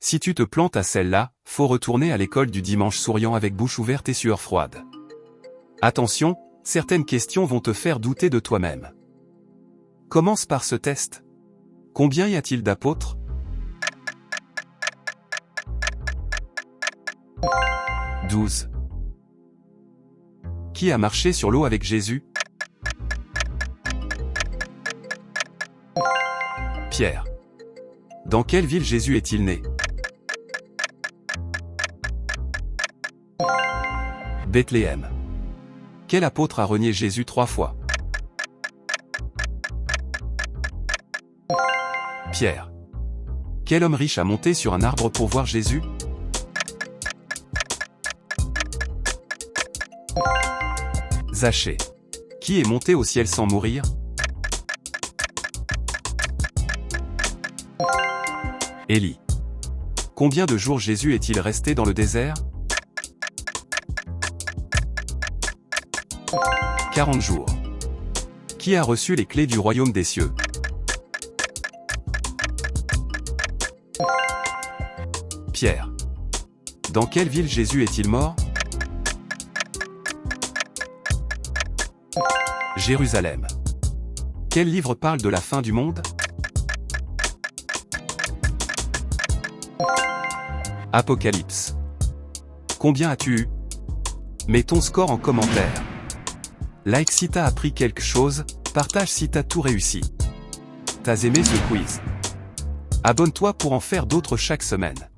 Si tu te plantes à celle-là, faut retourner à l'école du dimanche souriant avec bouche ouverte et sueur froide. Attention, certaines questions vont te faire douter de toi-même. Commence par ce test. Combien y a-t-il d'apôtres? 12. Qui a marché sur l'eau avec Jésus? Pierre. Dans quelle ville Jésus est-il né? Bethléem. Quel apôtre a renié Jésus 3 fois? Pierre. Quel homme riche a monté sur un arbre pour voir Jésus? Zachée. Qui est monté au ciel sans mourir? Élie. Combien de jours Jésus est-il resté dans le désert? 40 jours. Qui a reçu les clés du royaume des cieux? Pierre. Dans quelle ville Jésus est-il mort? Jérusalem. Quel livre parle de la fin du monde? Apocalypse. Combien as-tu eu? Mets ton score en commentaire. Like si t'as appris quelque chose, partage si t'as tout réussi. T'as aimé ce quiz? Abonne-toi pour en faire d'autres chaque semaine.